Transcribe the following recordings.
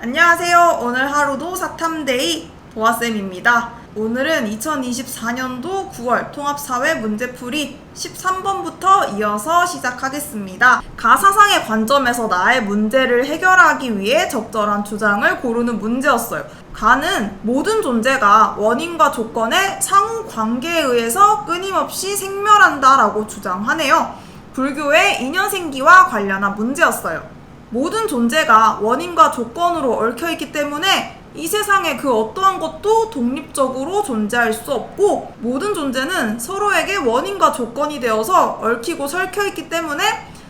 안녕하세요. 오늘 하루도 사탐데이 도아쌤입니다. 오늘은 2024년도 9월 통합사회 문제풀이 13번부터 이어서 시작하겠습니다. 가사상의 관점에서 나의 문제를 해결하기 위해 적절한 주장을 고르는 문제였어요. 가는 모든 존재가 원인과 조건의 상호 관계에 의해서 끊임없이 생멸한다 라고 주장하네요. 불교의 인연생기와 관련한 문제였어요. 모든 존재가 원인과 조건으로 얽혀있기 때문에 이 세상에 그 어떠한 것도 독립적으로 존재할 수 없고, 모든 존재는 서로에게 원인과 조건이 되어서 얽히고 설켜있기 때문에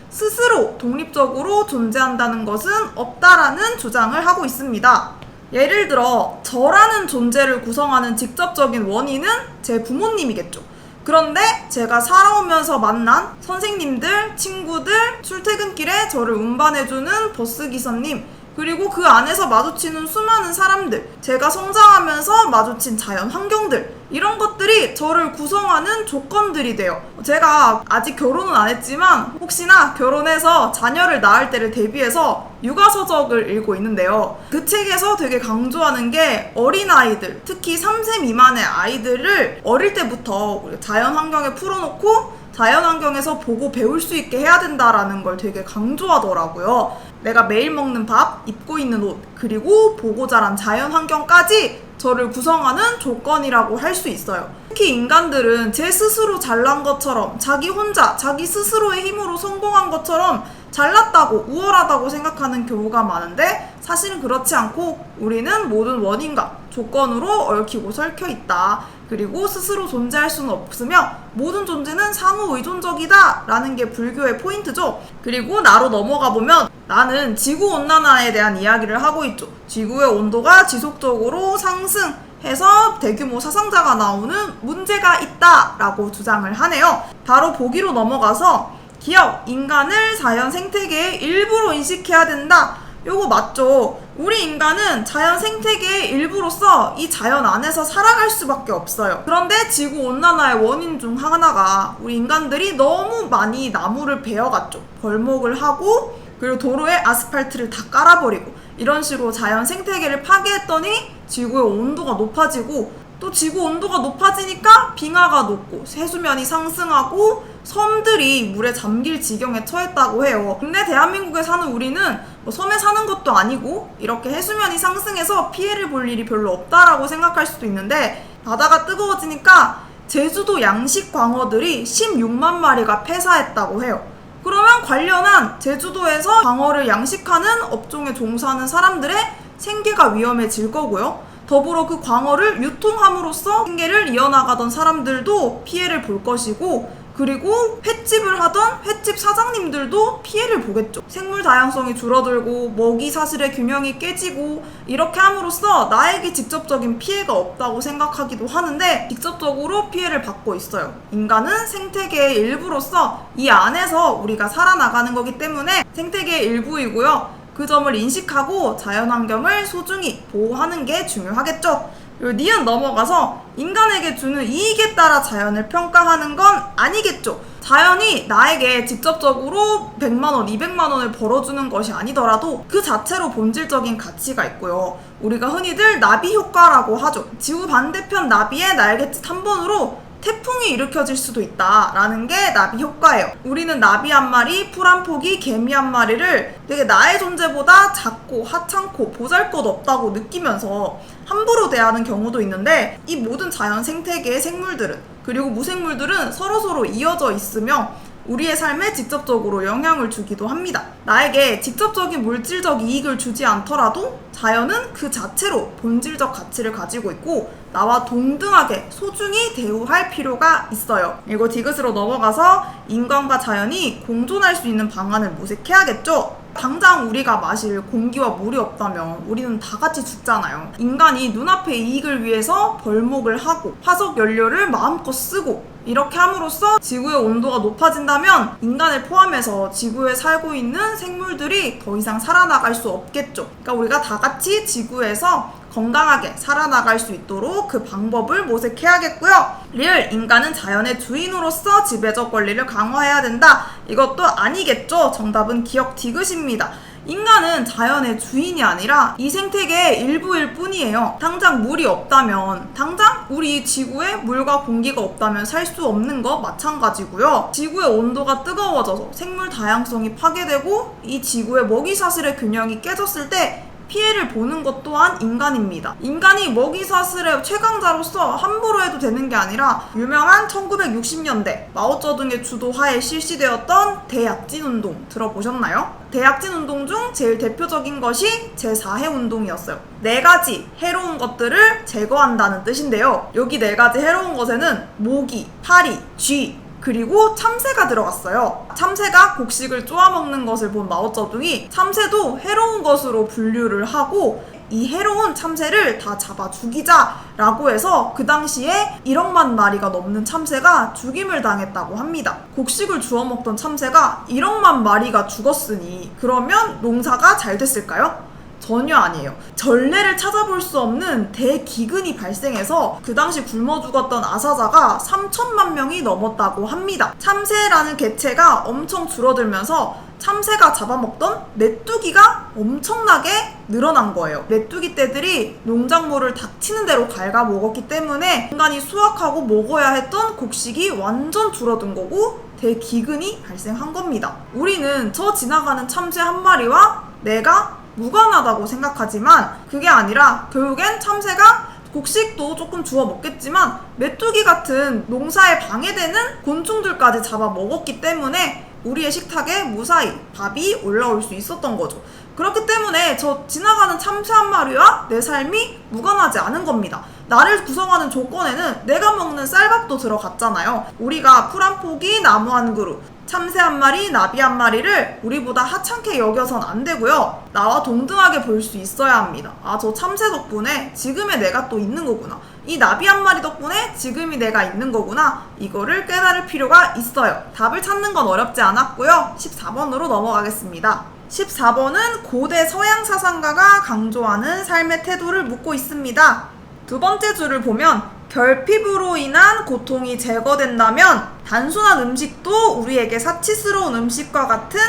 스스로 독립적으로 존재한다는 것은 없다라는 주장을 하고 있습니다. 예를 들어 저라는 존재를 구성하는 직접적인 원인은 제 부모님이겠죠. 그런데 제가 살아오면서 만난 선생님들, 친구들, 출퇴근길에 저를 운반해주는 버스기사님, 그리고 그 안에서 마주치는 수많은 사람들, 제가 성장하면서 마주친 자연 환경들, 이런 것들이 저를 구성하는 조건들이 돼요. 제가 아직 결혼은 안 했지만 혹시나 결혼해서 자녀를 낳을 때를 대비해서 육아서적을 읽고 있는데요. 그 책에서 되게 강조하는 게 어린아이들, 특히 3세 미만의 아이들을 어릴 때부터 자연 환경에 풀어놓고 자연 환경에서 보고 배울 수 있게 해야 된다라는 걸 되게 강조하더라고요. 내가 매일 먹는 밥, 입고 있는 옷, 그리고 보고 자란 자연 환경까지 저를 구성하는 조건이라고 할 수 있어요. 특히 인간들은 제 스스로 잘난 것처럼, 자기 혼자, 자기 스스로의 힘으로 성공한 것처럼 잘났다고, 우월하다고 생각하는 경우가 많은데, 사실은 그렇지 않고 우리는 모든 원인과 조건으로 얽히고 설켜 있다. 그리고 스스로 존재할 수는 없으며 모든 존재는 상호 의존적이다 라는 게 불교의 포인트죠. 그리고 나로 넘어가 보면 나는 지구온난화에 대한 이야기를 하고 있죠. 지구의 온도가 지속적으로 상승해서 대규모 사상자가 나오는 문제가 있다 라고 주장을 하네요. 바로 보기로 넘어가서 기업, 인간을 자연 생태계의 일부로 인식해야 된다. 요거 맞죠? 우리 인간은 자연 생태계의 일부로서 이 자연 안에서 살아갈 수밖에 없어요. 그런데 지구온난화의 원인 중 하나가 우리 인간들이 너무 많이 나무를 베어갔죠. 벌목을 하고, 그리고 도로에 아스팔트를 다 깔아버리고, 이런 식으로 자연 생태계를 파괴했더니 지구의 온도가 높아지고, 또 지구 온도가 높아지니까 빙하가 녹고 해수면이 상승하고 섬들이 물에 잠길 지경에 처했다고 해요. 근데 대한민국에 사는 우리는 섬에 사는 것도 아니고 이렇게 해수면이 상승해서 피해를 볼 일이 별로 없다라고 생각할 수도 있는데, 바다가 뜨거워지니까 제주도 양식 광어들이 16만 마리가 폐사했다고 해요. 그러면 관련한 제주도에서 광어를 양식하는 업종에 종사하는 사람들의 생계가 위험해질 거고요. 더불어 그 광어를 유통함으로써 생계를 이어나가던 사람들도 피해를 볼 것이고, 그리고 횟집을 하던 횟집 사장님들도 피해를 보겠죠. 생물 다양성이 줄어들고 먹이 사슬의 균형이 깨지고, 이렇게 함으로써 나에게 직접적인 피해가 없다고 생각하기도 하는데 직접적으로 피해를 받고 있어요. 인간은 생태계의 일부로서 이 안에서 우리가 살아나가는 거기 때문에 생태계의 일부이고요. 그 점을 인식하고 자연환경을 소중히 보호하는 게 중요하겠죠. 니은 넘어가서 인간에게 주는 이익에 따라 자연을 평가하는 건 아니겠죠. 자연이 나에게 직접적으로 100만원, 200만원을 벌어주는 것이 아니더라도 그 자체로 본질적인 가치가 있고요. 우리가 흔히들 나비 효과라고 하죠. 지구 반대편 나비의 날갯짓 한 번으로 태풍이 일으켜질 수도 있다라는 게 나비 효과예요. 우리는 나비 한 마리, 풀 한 포기, 개미 한 마리를 되게 나의 존재보다 작고 하찮고 보잘것없다고 느끼면서 함부로 대하는 경우도 있는데, 이 모든 자연 생태계의 생물들은, 그리고 무생물들은 서로서로 이어져 있으며 우리의 삶에 직접적으로 영향을 주기도 합니다. 나에게 직접적인 물질적 이익을 주지 않더라도 자연은 그 자체로 본질적 가치를 가지고 있고 나와 동등하게 소중히 대우할 필요가 있어요. 그리고 디귿으로 넘어가서 인간과 자연이 공존할 수 있는 방안을 모색해야겠죠. 당장 우리가 마실 공기와 물이 없다면 우리는 다 같이 죽잖아요. 인간이 눈앞의 이익을 위해서 벌목을 하고 화석 연료를 마음껏 쓰고 이렇게 함으로써 지구의 온도가 높아진다면 인간을 포함해서 지구에 살고 있는 생물들이 더 이상 살아나갈 수 없겠죠. 그러니까 우리가 다 같이 지구에서 건강하게 살아나갈 수 있도록 그 방법을 모색해야겠고요. 리을, 인간은 자연의 주인으로서 지배적 권리를 강화해야 된다. 이것도 아니겠죠. 정답은 기억 디귿입니다. 인간은 자연의 주인이 아니라 이 생태계의 일부일 뿐이에요. 당장 물이 없다면, 당장 우리 지구에 물과 공기가 없다면 살 수 없는 거 마찬가지고요. 지구의 온도가 뜨거워져서 생물 다양성이 파괴되고 이 지구의 먹이사슬의 균형이 깨졌을 때 피해를 보는 것 또한 인간입니다. 인간이 먹이사슬의 최강자로서 함부로 해도 되는 게 아니라 유명한 1960년대 마오쩌둥의 주도하에 실시되었던 대약진 운동 들어보셨나요? 대약진 운동 중 제일 대표적인 것이 제4해 운동이었어요. 4가지 해로운 것들을 제거한다는 뜻인데요. 여기 4가지 해로운 것에는 모기, 파리, 쥐, 그리고 참새가 들어갔어요. 참새가 곡식을 쪼아먹는 것을 본 마오쩌둥이 참새도 해로운 것으로 분류를 하고 이 해로운 참새를 다 잡아 죽이자라고 해서 그 당시에 1억만 마리가 넘는 참새가 죽임을 당했다고 합니다. 곡식을 주워먹던 참새가 1억만 마리가 죽었으니 그러면 농사가 잘 됐을까요? 전혀 아니에요. 전례를 찾아볼 수 없는 대기근이 발생해서 그 당시 굶어 죽었던 아사자가 3천만 명이 넘었다고 합니다. 참새라는 개체가 엄청 줄어들면서 참새가 잡아먹던 메뚜기가 엄청나게 늘어난 거예요. 메뚜기 떼들이 농작물을 닥치는 대로 갉아먹었기 때문에 인간이 수확하고 먹어야 했던 곡식이 완전 줄어든 거고 대기근이 발생한 겁니다. 우리는 저 지나가는 참새 한 마리와 내가 무관하다고 생각하지만 그게 아니라 결국엔 참새가 곡식도 조금 주워 먹겠지만 메뚜기 같은 농사에 방해되는 곤충들까지 잡아 먹었기 때문에 우리의 식탁에 무사히 밥이 올라올 수 있었던 거죠. 그렇기 때문에 저 지나가는 참새 한 마리와 내 삶이 무관하지 않은 겁니다. 나를 구성하는 조건에는 내가 먹는 쌀밥도 들어갔잖아요. 우리가 풀 한 포기, 나무 한 그루, 참새 한 마리, 나비 한 마리를 우리보다 하찮게 여겨선 안 되고요. 나와 동등하게 볼 수 있어야 합니다. 아, 저 참새 덕분에 지금의 내가 또 있는 거구나. 이 나비 한 마리 덕분에 지금의 내가 있는 거구나. 이거를 깨달을 필요가 있어요. 답을 찾는 건 어렵지 않았고요. 14번으로 넘어가겠습니다. 14번은 고대 서양 사상가가 강조하는 삶의 태도를 묻고 있습니다. 두 번째 줄을 보면 결핍으로 인한 고통이 제거된다면 단순한 음식도 우리에게 사치스러운 음식과 같은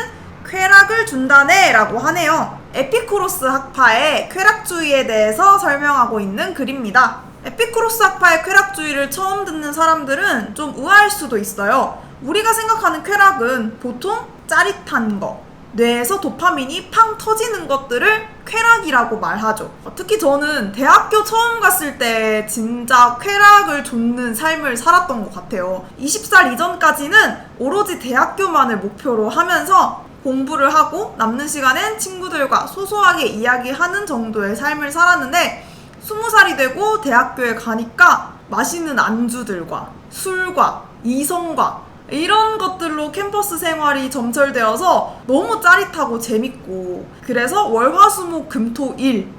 쾌락을 준다네 라고 하네요. 에피쿠로스 학파의 쾌락주의에 대해서 설명하고 있는 글입니다. 에피쿠로스 학파의 쾌락주의를 처음 듣는 사람들은 좀 의아할 수도 있어요. 우리가 생각하는 쾌락은 보통 짜릿한 거, 뇌에서 도파민이 팡 터지는 것들을 쾌락이라고 말하죠. 특히 저는 대학교 처음 갔을 때 진짜 쾌락을 좇는 삶을 살았던 것 같아요. 20살 이전까지는 오로지 대학교만을 목표로 하면서 공부를 하고 남는 시간엔 친구들과 소소하게 이야기하는 정도의 삶을 살았는데 20살이 되고 대학교에 가니까 맛있는 안주들과 술과 이성과 이런 것들로 캠퍼스 생활이 점철되어서 너무 짜릿하고 재밌고 그래서 월화수목금토일을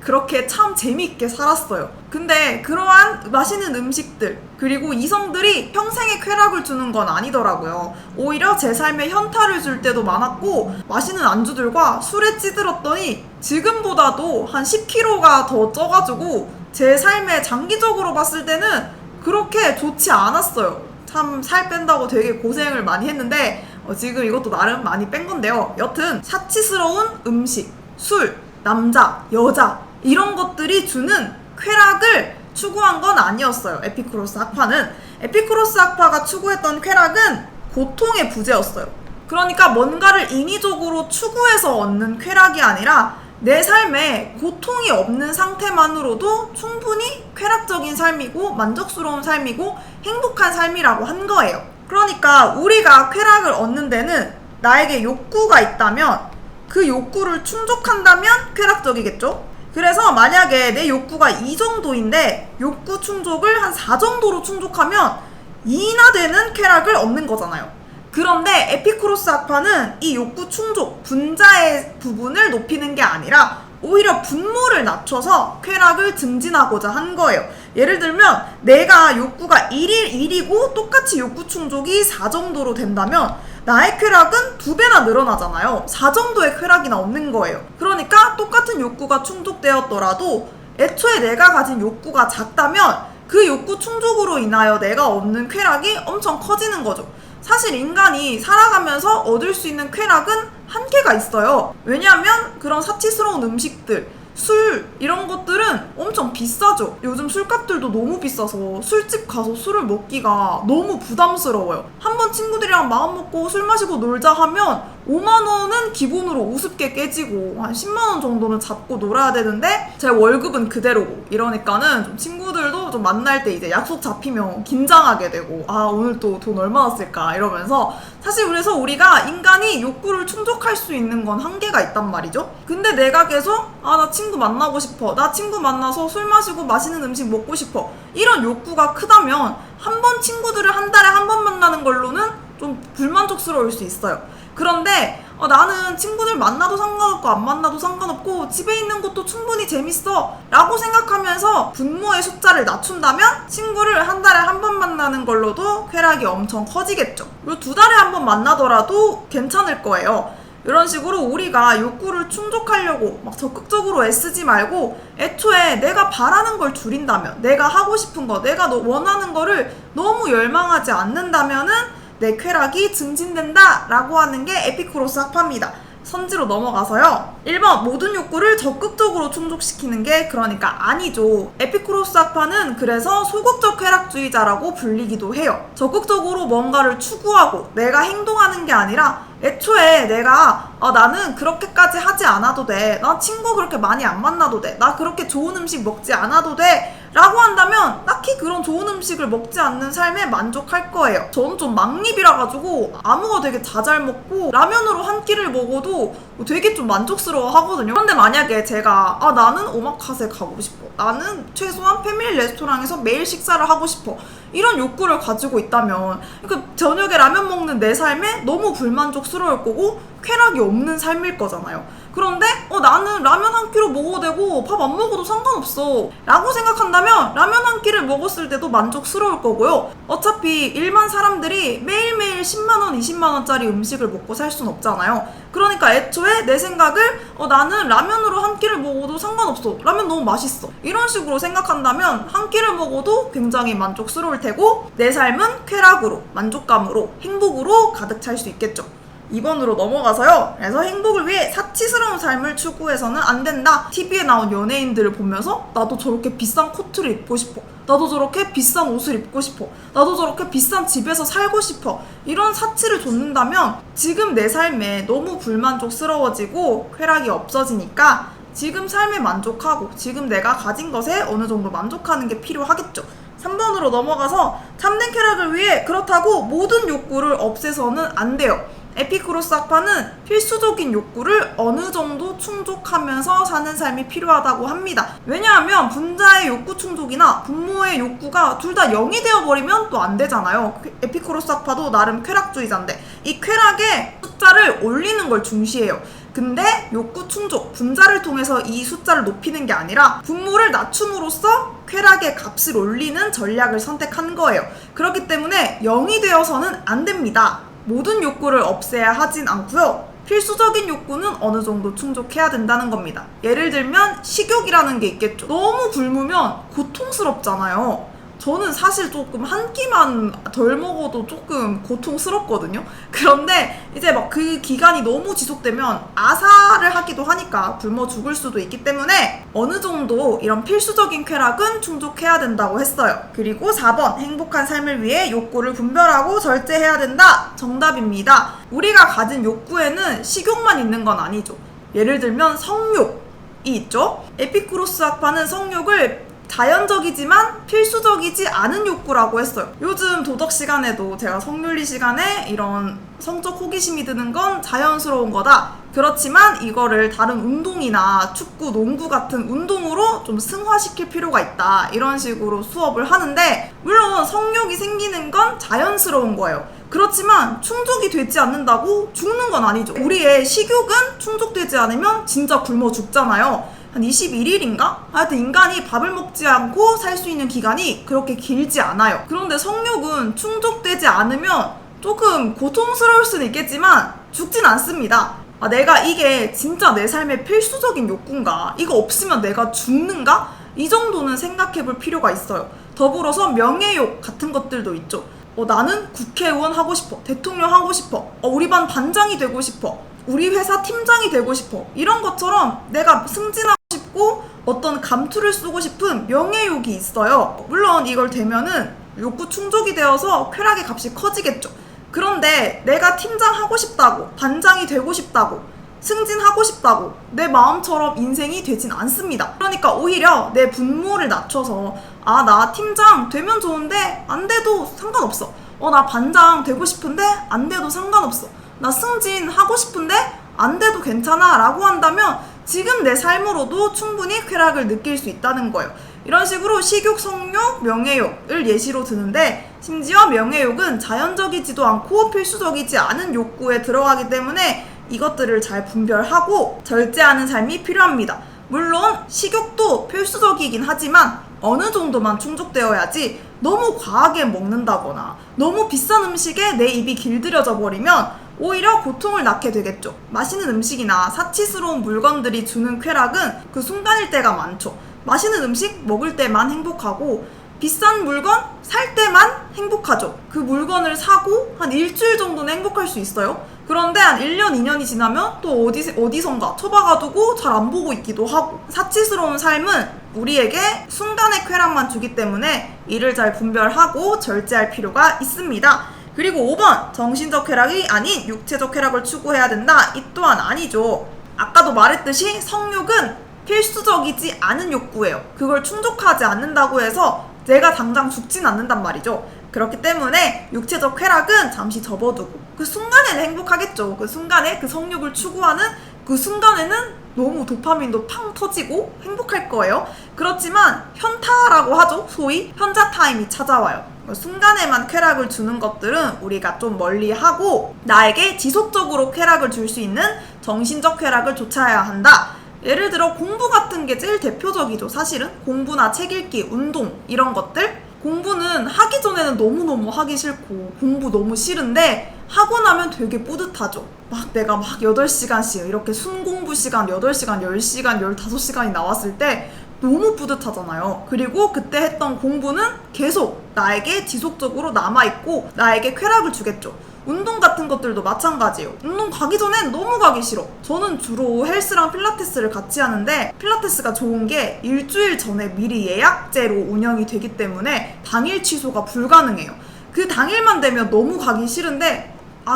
그렇게 참 재밌게 살았어요. 근데 그러한 맛있는 음식들 그리고 이성들이 평생의 쾌락을 주는 건 아니더라고요. 오히려 제 삶에 현타를 줄 때도 많았고 맛있는 안주들과 술에 찌들었더니 지금보다도 한 10kg가 더 쪄가지고 제 삶에 장기적으로 봤을 때는 그렇게 좋지 않았어요. 참 살 뺀다고 되게 고생을 많이 했는데 지금 이것도 나름 많이 뺀 건데요. 여튼 사치스러운 음식, 술, 남자, 여자 이런 것들이 주는 쾌락을 추구한 건 아니었어요. 에피쿠로스 학파는. 에피쿠로스 학파가 추구했던 쾌락은 고통의 부재였어요. 그러니까 뭔가를 인위적으로 추구해서 얻는 쾌락이 아니라 내 삶에 고통이 없는 상태만으로도 충분히 쾌락적인 삶이고 만족스러운 삶이고 행복한 삶이라고 한 거예요. 그러니까 우리가 쾌락을 얻는 데는 나에게 욕구가 있다면 그 욕구를 충족한다면 쾌락적이겠죠? 그래서 만약에 내 욕구가 이 정도인데 욕구 충족을 한 4 정도로 충족하면 2나 되는 쾌락을 얻는 거잖아요. 그런데 에피쿠로스 학파는 이 욕구 충족, 분자의 부분을 높이는 게 아니라 오히려 분모를 낮춰서 쾌락을 증진하고자 한 거예요. 예를 들면 내가 욕구가 1이고 똑같이 욕구 충족이 4 정도로 된다면 나의 쾌락은 2배나 늘어나잖아요. 4 정도의 쾌락이나 얻는 거예요. 그러니까 똑같은 욕구가 충족되었더라도 애초에 내가 가진 욕구가 작다면 그 욕구 충족으로 인하여 내가 얻는 쾌락이 엄청 커지는 거죠. 사실 인간이 살아가면서 얻을 수 있는 쾌락은 한계가 있어요. 왜냐하면 그런 사치스러운 음식들, 술 이런 것들은 엄청 비싸죠. 요즘 술값들도 너무 비싸서 술집 가서 술을 먹기가 너무 부담스러워요. 한번 친구들이랑 마음 먹고 술 마시고 놀자 하면 5만 원은 기본으로 우습게 깨지고 한 10만 원 정도는 잡고 놀아야 되는데 제 월급은 그대로고 이러니까는 좀 친구들도 좀 만날 때 이제 약속 잡히면 긴장하게 되고 오늘 또 돈 얼마나 쓸까 이러면서 사실 그래서 우리가 인간이 욕구를 충족할 수 있는 건 한계가 있단 말이죠. 근데 내가 계속 나 친구 만나고 싶어, 나 친구 만나서 술 마시고 맛있는 음식 먹고 싶어 이런 욕구가 크다면 한 번 친구들을 한 달에 한 번 만나는 걸로는 좀 불만족스러울 수 있어요. 그런데 나는 친구들 만나도 상관없고 안 만나도 상관없고 집에 있는 것도 충분히 재밌어 라고 생각하면서 분모의 숫자를 낮춘다면 친구를 한 달에 한 번 만나는 걸로도 쾌락이 엄청 커지겠죠. 그리고 2달에 한 번 만나더라도 괜찮을 거예요. 이런 식으로 우리가 욕구를 충족하려고 막 적극적으로 애쓰지 말고 애초에 내가 바라는 걸 줄인다면, 내가 하고 싶은 거, 내가 원하는 거를 너무 열망하지 않는다면은 내 쾌락이 증진된다 라고 하는 게 에피쿠로스 학파입니다. 선지로 넘어가서요. 1번 모든 욕구를 적극적으로 충족시키는 게 그러니까 아니죠. 에피쿠로스 학파는 그래서 소극적 쾌락주의자라고 불리기도 해요. 적극적으로 뭔가를 추구하고 내가 행동하는 게 아니라 애초에 내가 나는 그렇게까지 하지 않아도 돼, 나 친구 그렇게 많이 안 만나도 돼, 나 그렇게 좋은 음식 먹지 않아도 돼 라고 한다면 딱히 그런 좋은 음식을 먹지 않는 삶에 만족할 거예요. 저는 좀 막립이라 가지고 아무거 되게 자잘 먹고 라면으로 한 끼를 먹어도 되게 좀 만족스러워 하거든요. 그런데 만약에 제가 나는 오마카세 가고 싶어, 나는 최소한 패밀리 레스토랑에서 매일 식사를 하고 싶어 이런 욕구를 가지고 있다면 그러니까 저녁에 라면 먹는 내 삶에 너무 불만족스러울 거고 쾌락이 없는 삶일 거잖아요. 그런데 나는 라면 한 끼로 먹어도 되고 밥 안 먹어도 상관없어 라고 생각한다면 라면 한 끼를 먹었을 때도 만족스러울 거고요. 어차피 일반 사람들이 매일매일 10만원, 20만원짜리 음식을 먹고 살 순 없잖아요. 그러니까 애초에 내 생각을 나는 라면으로 한 끼를 먹어도 상관없어, 라면 너무 맛있어 이런 식으로 생각한다면 한 끼를 먹어도 굉장히 만족스러울 테고 내 삶은 쾌락으로, 만족감으로, 행복으로 가득 찰 수 있겠죠. 2번으로 넘어가서요. 그래서 행복을 위해 사치스러운 삶을 추구해서는 안 된다. TV에 나온 연예인들을 보면서 나도 저렇게 비싼 코트를 입고 싶어, 나도 저렇게 비싼 옷을 입고 싶어, 나도 저렇게 비싼 집에서 살고 싶어 이런 사치를 좇는다면 지금 내 삶에 너무 불만족스러워지고 쾌락이 없어지니까 지금 삶에 만족하고 지금 내가 가진 것에 어느 정도 만족하는 게 필요하겠죠. 3번으로 넘어가서 참된 쾌락을 위해 그렇다고 모든 욕구를 없애서는 안 돼요. 에피쿠로스 학파는 필수적인 욕구를 어느 정도 충족하면서 사는 삶이 필요하다고 합니다. 왜냐하면 분자의 욕구 충족이나 분모의 욕구가 둘 다 0이 되어버리면 또 안 되잖아요. 에피쿠로스 학파도 나름 쾌락주의자인데 이 쾌락의 숫자를 올리는 걸 중시해요. 근데 욕구 충족, 분자를 통해서 이 숫자를 높이는 게 아니라 분모를 낮춤으로써 쾌락의 값을 올리는 전략을 선택한 거예요. 그렇기 때문에 0이 되어서는 안 됩니다. 모든 욕구를 없애야 하진 않고요. 필수적인 욕구는 어느 정도 충족해야 된다는 겁니다. 예를 들면 식욕이라는 게 있겠죠. 너무 굶으면 고통스럽잖아요. 저는 사실 조금 한 끼만 덜 먹어도 조금 고통스럽거든요. 그런데 이제 막 그 기간이 너무 지속되면 아사를 하기도 하니까 굶어 죽을 수도 있기 때문에 어느 정도 이런 필수적인 쾌락은 충족해야 된다고 했어요. 그리고 4번 행복한 삶을 위해 욕구를 분별하고 절제해야 된다. 정답입니다. 우리가 가진 욕구에는 식욕만 있는 건 아니죠. 예를 들면 성욕이 있죠. 에피쿠로스 학파는 성욕을 자연적이지만 필수적이지 않은 욕구라고 했어요. 요즘 도덕 시간에도 제가 성윤리 시간에 이런 성적 호기심이 드는 건 자연스러운 거다. 그렇지만 이거를 다른 운동이나 축구, 농구 같은 운동으로 좀 승화시킬 필요가 있다. 이런 식으로 수업을 하는데 물론 성욕이 생기는 건 자연스러운 거예요. 그렇지만 충족이 되지 않는다고 죽는 건 아니죠. 우리의 식욕은 충족되지 않으면 진짜 굶어 죽잖아요. 한 21일인가? 하여튼 인간이 밥을 먹지 않고 살 수 있는 기간이 그렇게 길지 않아요. 그런데 성욕은 충족되지 않으면 조금 고통스러울 수는 있겠지만 죽진 않습니다. 내가 이게 진짜 내 삶의 필수적인 욕구인가? 이거 없으면 내가 죽는가? 이 정도는 생각해 볼 필요가 있어요. 더불어서 명예욕 같은 것들도 있죠. 나는 국회의원 하고 싶어, 대통령 하고 싶어, 우리 반 반장이 되고 싶어 우리 회사 팀장이 되고 싶어. 이런 것처럼 내가 승진하고 싶고 어떤 감투를 쓰고 싶은 명예욕이 있어요. 물론 이걸 되면은 욕구 충족이 되어서 쾌락의 값이 커지겠죠. 그런데 내가 팀장 하고 싶다고, 반장이 되고 싶다고, 승진하고 싶다고 내 마음처럼 인생이 되진 않습니다. 그러니까 오히려 내 분모를 낮춰서 나 팀장 되면 좋은데 안 돼도 상관없어. 나 반장 되고 싶은데 안 돼도 상관없어. 나 승진하고 싶은데 안 돼도 괜찮아 라고 한다면 지금 내 삶으로도 충분히 쾌락을 느낄 수 있다는 거예요. 이런 식으로 식욕, 성욕, 명예욕을 예시로 드는데 심지어 명예욕은 자연적이지도 않고 필수적이지 않은 욕구에 들어가기 때문에 이것들을 잘 분별하고 절제하는 삶이 필요합니다. 물론 식욕도 필수적이긴 하지만 어느 정도만 충족되어야지 너무 과하게 먹는다거나 너무 비싼 음식에 내 입이 길들여져 버리면 오히려 고통을 낳게 되겠죠. 맛있는 음식이나 사치스러운 물건들이 주는 쾌락은 그 순간일 때가 많죠. 맛있는 음식 먹을 때만 행복하고 비싼 물건 살 때만 행복하죠. 그 물건을 사고 한 일주일 정도는 행복할 수 있어요. 그런데 한 1년, 2년이 지나면 또 어디선가 처박아두고 잘 안 보고 있기도 하고 사치스러운 삶은 우리에게 순간의 쾌락만 주기 때문에 이를 잘 분별하고 절제할 필요가 있습니다. 그리고 5번, 정신적 쾌락이 아닌 육체적 쾌락을 추구해야 된다. 이 또한 아니죠. 아까도 말했듯이 성욕은 필수적이지 않은 욕구예요. 그걸 충족하지 않는다고 해서 내가 당장 죽진 않는단 말이죠. 그렇기 때문에 육체적 쾌락은 잠시 접어두고 그 순간에는 행복하겠죠. 그 순간에 그 성욕을 추구하는 그 순간에는 너무 도파민도 팡 터지고 행복할 거예요. 그렇지만 현타라고 하죠. 소위 현자 타임이 찾아와요. 순간에만 쾌락을 주는 것들은 우리가 좀 멀리하고 나에게 지속적으로 쾌락을 줄 수 있는 정신적 쾌락을 좇아야 한다. 예를 들어 공부 같은 게 제일 대표적이죠. 사실은 공부나 책 읽기, 운동 이런 것들. 공부는 하기 전에는 너무너무 하기 싫고 공부 너무 싫은데 하고 나면 되게 뿌듯하죠. 내가 8시간씩 이렇게 순공부 시간 8시간, 10시간, 15시간이 나왔을 때 너무 뿌듯하잖아요. 그리고 그때 했던 공부는 계속 나에게 지속적으로 남아있고 나에게 쾌락을 주겠죠. 운동 같은 것들도 마찬가지예요. 운동 가기 전엔 너무 가기 싫어. 저는 주로 헬스랑 필라테스를 같이 하는데 필라테스가 좋은 게 일주일 전에 미리 예약제로 운영이 되기 때문에 당일 취소가 불가능해요. 그 당일만 되면 너무 가기 싫은데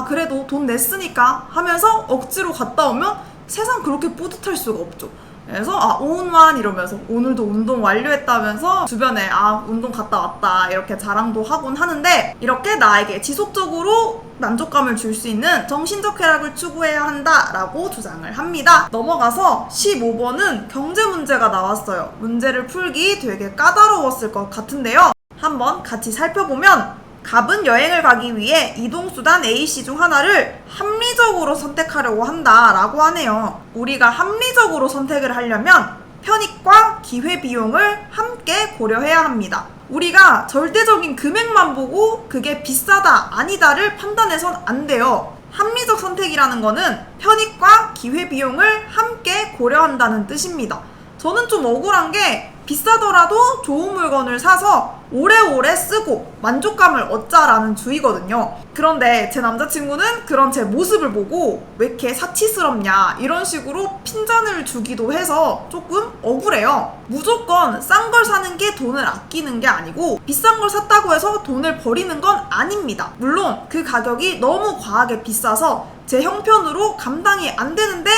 그래도 돈 냈으니까 하면서 억지로 갔다 오면 세상 그렇게 뿌듯할 수가 없죠. 그래서 오운완 이러면서 오늘도 운동 완료했다면서 주변에 운동 갔다 왔다 이렇게 자랑도 하곤 하는데 이렇게 나에게 지속적으로 만족감을 줄 수 있는 정신적 쾌락을 추구해야 한다라고 주장을 합니다. 넘어가서 15번은 경제 문제가 나왔어요. 문제를 풀기 되게 까다로웠을 것 같은데요. 한번 같이 살펴보면 갑은 여행을 가기 위해 이동수단 A씨 중 하나를 합리적으로 선택하려고 한다라고 하네요. 우리가 합리적으로 선택을 하려면 편익과 기회비용을 함께 고려해야 합니다. 우리가 절대적인 금액만 보고 그게 비싸다 아니다를 판단해선 안 돼요. 합리적 선택이라는 거는 편익과 기회비용을 함께 고려한다는 뜻입니다. 저는 좀 억울한 게 비싸더라도 좋은 물건을 사서 오래오래 쓰고 만족감을 얻자라는 주의거든요. 그런데 제 남자친구는 그런 제 모습을 보고 왜 이렇게 사치스럽냐 이런 식으로 핀잔을 주기도 해서 조금 억울해요. 무조건 싼 걸 사는 게 돈을 아끼는 게 아니고 비싼 걸 샀다고 해서 돈을 버리는 건 아닙니다. 물론 그 가격이 너무 과하게 비싸서 제 형편으로 감당이 안 되는데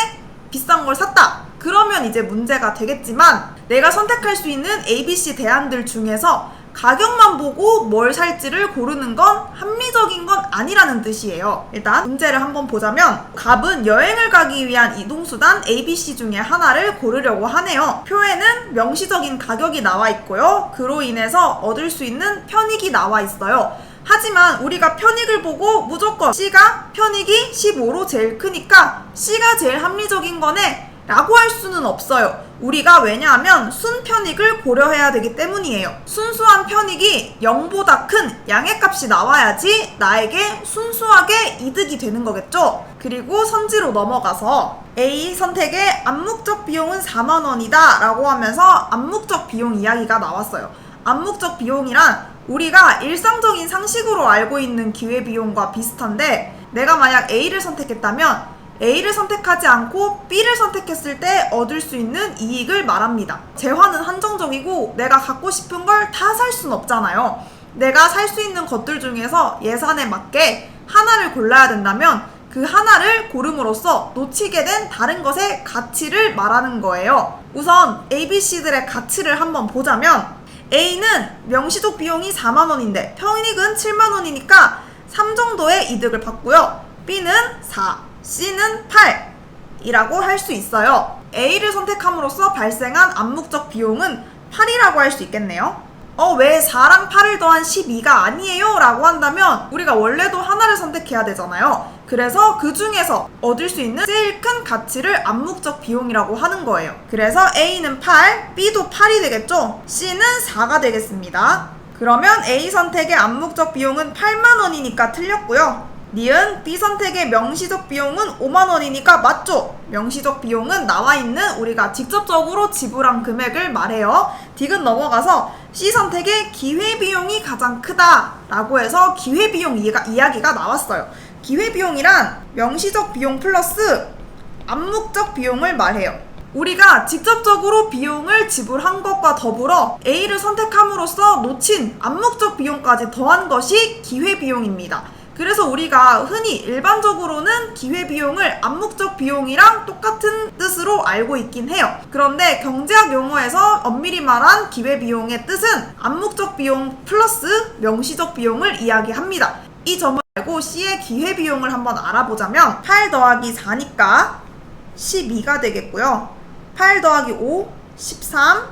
비싼 걸 샀다. 그러면 이제 문제가 되겠지만 내가 선택할 수 있는 ABC 대안들 중에서 가격만 보고 뭘 살지를 고르는 건 합리적인 건 아니라는 뜻이에요. 일단 문제를 한번 보자면 갑은 여행을 가기 위한 이동수단 ABC 중에 하나를 고르려고 하네요. 표에는 명시적인 가격이 나와 있고요. 그로 인해서 얻을 수 있는 편익이 나와 있어요. 하지만 우리가 편익을 보고 무조건 C가 편익이 15로 제일 크니까 C가 제일 합리적인 거네 라고 할 수는 없어요. 우리가 왜냐하면 순편익을 고려해야 되기 때문이에요. 순수한 편익이 0보다 큰 양의 값이 나와야지 나에게 순수하게 이득이 되는 거겠죠. 그리고 선지로 넘어가서 A 선택의 암묵적 비용은 4만원이다 라고 하면서 암묵적 비용 이야기가 나왔어요. 암묵적 비용이란 우리가 일상적인 상식으로 알고 있는 기회비용과 비슷한데 내가 만약 A를 선택했다면 A를 선택하지 않고 B를 선택했을 때 얻을 수 있는 이익을 말합니다. 재화는 한정적이고 내가 갖고 싶은 걸 다 살 순 없잖아요. 내가 살 수 있는 것들 중에서 예산에 맞게 하나를 골라야 된다면 그 하나를 고름으로써 놓치게 된 다른 것의 가치를 말하는 거예요. 우선 ABC들의 가치를 한번 보자면 A는 명시적 비용이 4만원인데 평이익은 7만원이니까 3 정도의 이득을 받고요. B는 4, C는 8 이라고 할 수 있어요. A를 선택함으로써 발생한 암묵적 비용은 8이라고 할 수 있겠네요. 왜 4랑 8을 더한 12가 아니에요? 라고 한다면 우리가 원래도 하나를 선택해야 되잖아요. 그래서 그 중에서 얻을 수 있는 제일 큰 가치를 암묵적 비용이라고 하는 거예요. 그래서 A는 8, B도 8이 되겠죠? C는 4가 되겠습니다. 그러면 A 선택의 암묵적 비용은 8만원이니까 틀렸고요. 니은 B 선택의 명시적 비용은 5만원이니까 맞죠? 명시적 비용은 나와있는 우리가 직접적으로 지불한 금액을 말해요. 딕은 넘어가서 C 선택의 기회비용이 가장 크다 라고 해서 기회비용 이야기가 나왔어요. 기회비용이란 명시적 비용 플러스 암묵적 비용을 말해요. 우리가 직접적으로 비용을 지불한 것과 더불어 A를 선택함으로써 놓친 암묵적 비용까지 더한 것이 기회비용입니다. 그래서 우리가 흔히 일반적으로는 기회비용을 암묵적 비용이랑 똑같은 뜻으로 알고 있긴 해요. 그런데 경제학 용어에서 엄밀히 말한 기회비용의 뜻은 암묵적 비용 플러스 명시적 비용을 이야기합니다. 이 점을 알고 C의 기회비용을 한번 알아보자면 8 더하기 4니까 12가 되겠고요. 8 더하기 5, 13,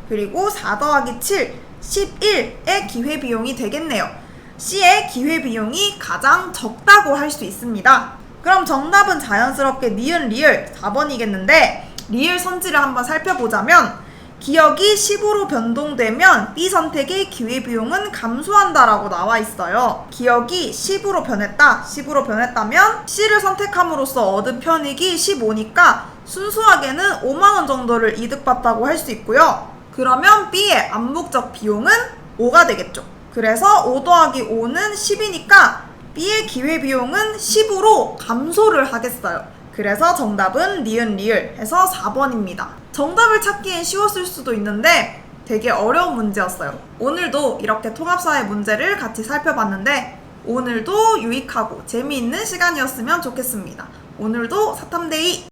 그리고 4 더하기 7, 11의 기회비용이 되겠네요. C의 기회비용이 가장 적다고 할 수 있습니다. 그럼 정답은 자연스럽게 니은 리을 4번이겠는데 리을 선지를 한번 살펴보자면 기억이 10으로 변동되면 B 선택의 기회비용은 감소한다 라고 나와 있어요. 기억이 10으로 변했다면 C를 선택함으로써 얻은 편익이 15니까 순수하게는 5만원 정도를 이득봤다고 할 수 있고요. 그러면 B의 암묵적 비용은 5가 되겠죠. 그래서 5 더하기 5는 10이니까 B의 기회비용은 10으로 감소를 하겠어요. 그래서 정답은 니은 리을 해서 4번입니다. 정답을 찾기엔 쉬웠을 수도 있는데 되게 어려운 문제였어요. 오늘도 이렇게 통합사회 문제를 같이 살펴봤는데 오늘도 유익하고 재미있는 시간이었으면 좋겠습니다. 오늘도 사탐데이!